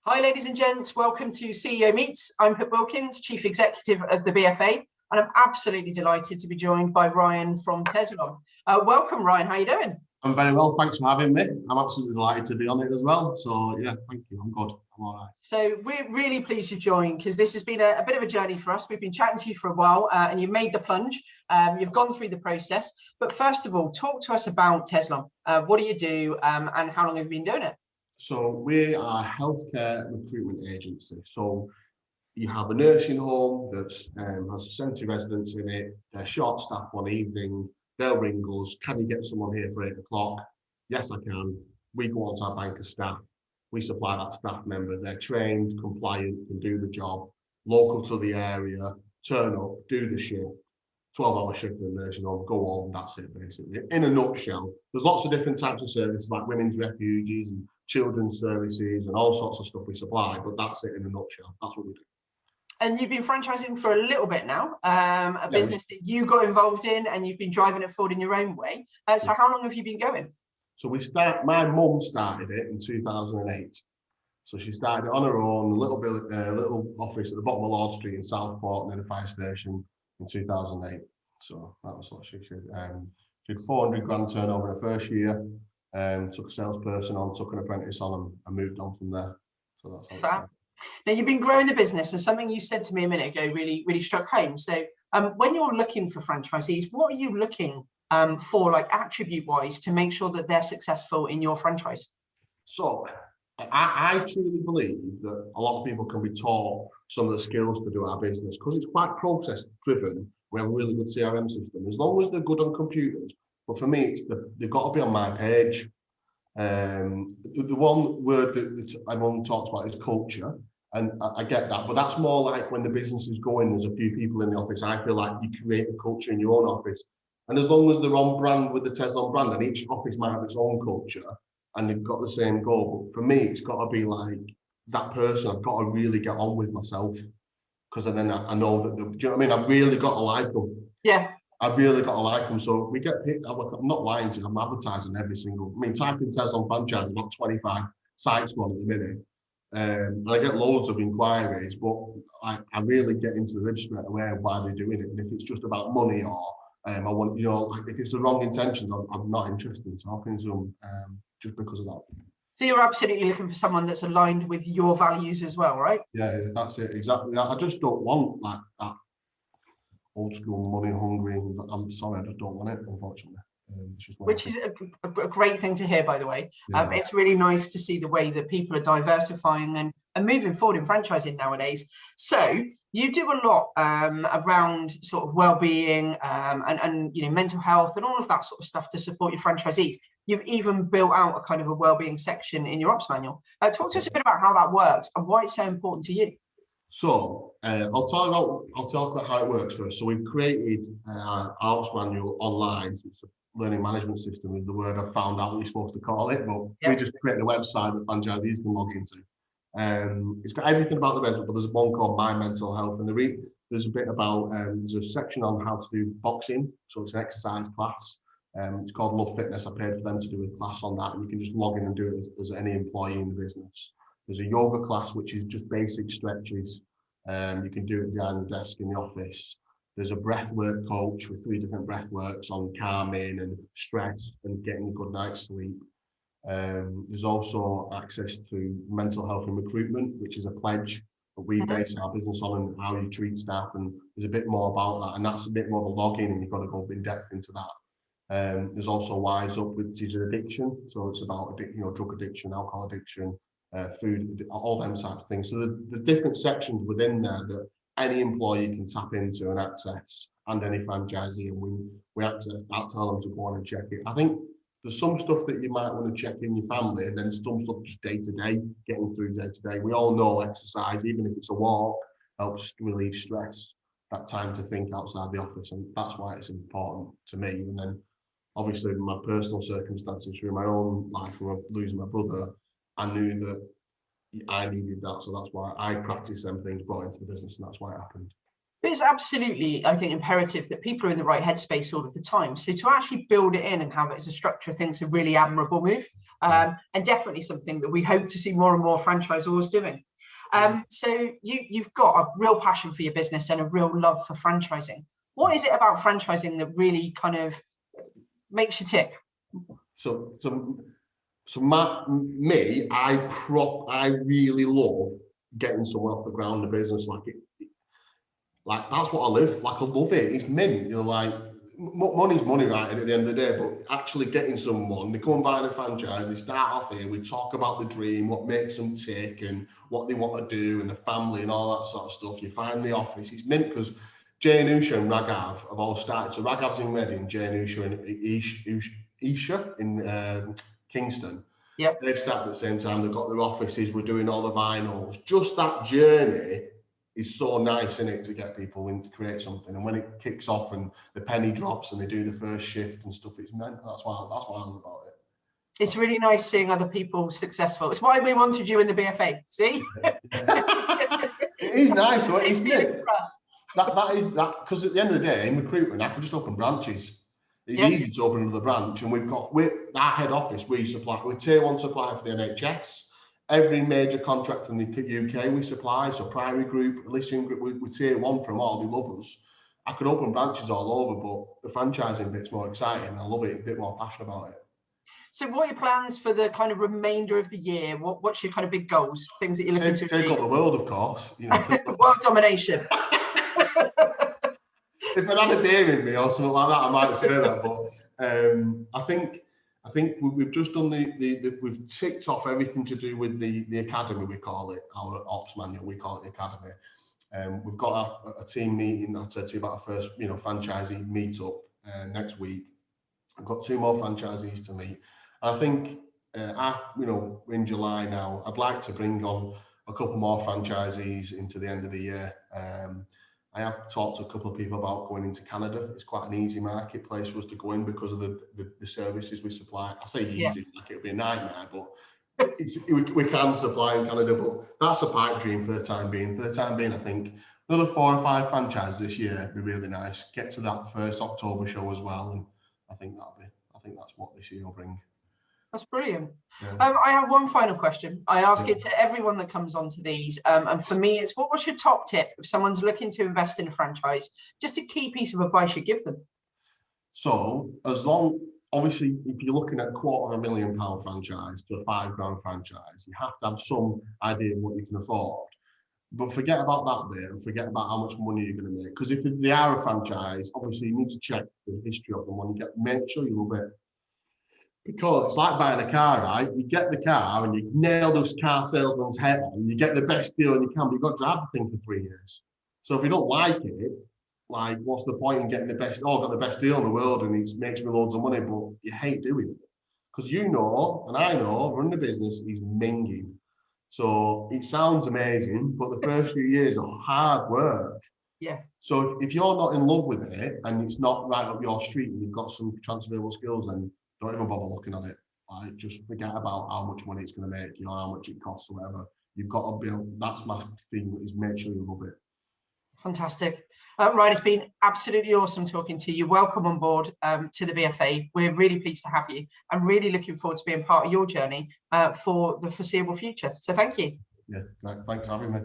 Hi, ladies and gents. Welcome to CEO Meets. I'm Pip Wilkins, Chief Executive of the BFA, and I'm absolutely delighted to be joined by Ryan from Tezlom. Welcome, Ryan. How are you doing? I'm very well. Thanks for having me. I'm absolutely delighted to be on it as well. So, yeah, thank you. I'm good. I'm all right. So we're really pleased you've joined because this has been a bit of a journey for us. We've been chatting to you for a while and you've made the plunge. You've gone through the process. But first of all, talk to us about Tezlom. What do you do and how long have you been doing it? So we are a healthcare recruitment agency. So you have a nursing home that has 70 residents in it. They're short staffed one evening. They'll ring us. Can you get someone here for 8 o'clock? Yes, I can. We go on to our bank of staff. We supply that staff member. They're trained, compliant, can do the job, local to the area, turn up, do the shift, 12-hour shift in the nursing home, go home, that's it basically. In a nutshell, there's lots of different types of services like women's refuges and children's services and all sorts of stuff we supply, but that's it in a nutshell. That's what we do. And you've been franchising for a little bit now, business that you got involved in and you've been driving it forward in your own way. So how long have you been going? So my mum started it in 2008. So she started it on her own, a little office at the bottom of Lord Street in Southport, and then a fire station in 2008. So that was what she did. She did 400 grand turnover in her first year, took a salesperson on, took an apprentice on, and moved on from there. So that's how it started. Now, you've been growing the business, and something you said to me a minute ago really struck home. So when you're looking for franchisees, what are you looking for, like attribute-wise, to make sure that they're successful in your franchise? So I truly believe that a lot of people can be taught some of the skills to do our business because it's quite process-driven. We have a really good CRM system, as long as they're good on computers. But for me, they've got to be on my page. The one word that everyone talks about is culture, and I get that, but that's more like when the business is going, there's a few people in the office. I feel like you create a culture in your own office, and as long as they're on brand with the Tezlom brand, and each office might have its own culture and they've got the same goal, but for me it's got to be like that person. I've got to really get on with myself, because then I know that do you know what I mean? I've really got to like them. Yeah, I've really got to like them. So we get picked. I'm not lying to you. I'm advertising every single. I mean, type in Tezlom franchise, I've got 25 sites on at the minute. And I get loads of inquiries, but I really get into the ribs straight away of why they're doing it. And if it's just about money or I want, like if it's the wrong intentions, I'm not interested in talking to them just because of that. So you're absolutely looking for someone that's aligned with your values as well, right? Yeah, that's it, exactly. I just don't want like that old school money hungry. I'm sorry, I just don't want it, unfortunately. Which is a great thing to hear, by the way. Yeah. It's really nice to see the way that people are diversifying and moving forward in franchising nowadays. So you do a lot around sort of well-being and mental health and all of that sort of stuff to support your franchisees. You've even built out a kind of a well-being section in your ops manual. Talk to us a bit about how that works and why it's so important to you. So I'll talk about how it works first. So we've created our ops manual online. So it's a learning management system is the word I found out we're supposed to call it, but we just created a website that franchisees can log into. It's got everything about the resident, but there's one called My Mental Health, and there's a bit about there's a section on how to do boxing. So it's an exercise class. It's called Love Fitness. I paid for them to do a class on that, and you can just log in and do it as any employee in the business. There's a yoga class, which is just basic stretches. You can do it behind the desk in the office. There's a breathwork coach with 3 different breathworks on calming and stress and getting a good night's sleep. There's also access to mental health and recruitment, which is a pledge that we base our business on and how you treat staff. And there's a bit more about that. And that's a bit more of a login, and you've got to go in depth into that. There's also Wise Up with digital addiction. So it's about drug addiction, alcohol addiction, food, all them types of things. So the different sections within there that any employee can tap into and access, and any franchisee, and we access. I'll tell them to go on and check it. I think there's some stuff that you might want to check in your family, and then some stuff just day to day, getting through day to day. We all know exercise, even if it's a walk, helps relieve stress. That time to think outside the office, and that's why it's important to me. And then obviously my personal circumstances through my own life, from losing my brother, I knew that I needed that, so that's why I practiced them things, brought into the business, and that's why it happened. But it's absolutely, I think, imperative that people are in the right headspace all of the time. So to actually build it in and have it as a structure, I think is a really admirable move, and definitely something that we hope to see more and more franchisors doing. So you've got a real passion for your business and a real love for franchising. What is it about franchising that really kind of makes you tick? I really love getting someone off the ground, the business, like that's what I live. Like I love it. It's mint, you know, like money's money, right? And at the end of the day, but actually getting someone, they come and buy the franchise, they start off here, we talk about the dream, what makes them tick and what they want to do and the family and all that sort of stuff. You find the office, it's mint because Jay and Usha and Raghav have all started. So Raghav's in Reading, Jay and Usha and Isha in Kingston. Yep. They've started at the same time, they've got their offices, we're doing all the vinyls. Just that journey is so nice, isn't it, to get people in to create something. And when it kicks off and the penny drops and they do the first shift and stuff, it's meant. That's why I love about it. It's really nice seeing other people successful. It's why we wanted you in the BFA. See, it is nice. So it's meant. That is because at the end of the day, in recruitment, I could just open branches. It's easy to open another branch, and we're our head office. We're tier 1 supplier for the NHS. Every major contract in the UK we supply, so Priory Group, Elysium Group, we're tier 1 from all. They love us. I could open branches all over, but the franchising bit's more exciting. I love it, a bit more passionate about it. So what are your plans for the kind of remainder of the year? What's your kind of big goals, things that you're looking to achieve? Take up the world, of course. You know, world domination. If it had a dare in me or something like that, I might say that. But I think we've just done we've ticked off everything to do with the academy, we call it, our ops manual, we call it the academy. We've got a team meeting, I said to you about our first, franchisee meetup next week. I've got 2 more franchisees to meet. And I think, we're in July now, I'd like to bring on a couple more franchisees into the end of the year. I have talked to a couple of people about going into Canada. It's quite an easy marketplace for us to go in because of the services we supply. I say easy, like it'll be a nightmare, but we can supply in Canada. But that's a pipe dream for the time being. For the time being, I think another 4 or 5 franchises this year would be really nice. Get to that first October show as well, and I think that's what this year will bring. That's brilliant. Yeah. I have one final question. I ask it to everyone that comes onto these. And for me, it's what's your top tip if someone's looking to invest in a franchise? Just a key piece of advice you give them. So obviously, if you're looking at a £250,000 franchise to a £5,000 franchise, you have to have some idea of what you can afford. But forget about that bit and forget about how much money you're going to make. Because if they are a franchise, obviously you need to check the history of them when you make sure you love it. Because it's like buying a car, right? You get the car and you nail those car salesman's head on, you get the best deal you can, but you've got to drive the thing for 3 years. So if you don't like it, like what's the point in getting the best, I've got the best deal in the world and it makes me loads of money, but you hate doing it. Because and I know, running a business is minging. So it sounds amazing, but the first few years are hard work. Yeah. So if you're not in love with it and it's not right up your street and you've got some transferable skills, then don't even bother looking at it. Like, just forget about how much money it's going to make you or how much it costs or whatever. You've got to build. That's my thing, is make sure you love it. Fantastic. Ryan, it's been absolutely awesome talking to you. Welcome on board to the BFA. We're really pleased to have you. I'm really looking forward to being part of your journey for the foreseeable future. So thank you. Yeah, thanks for having me.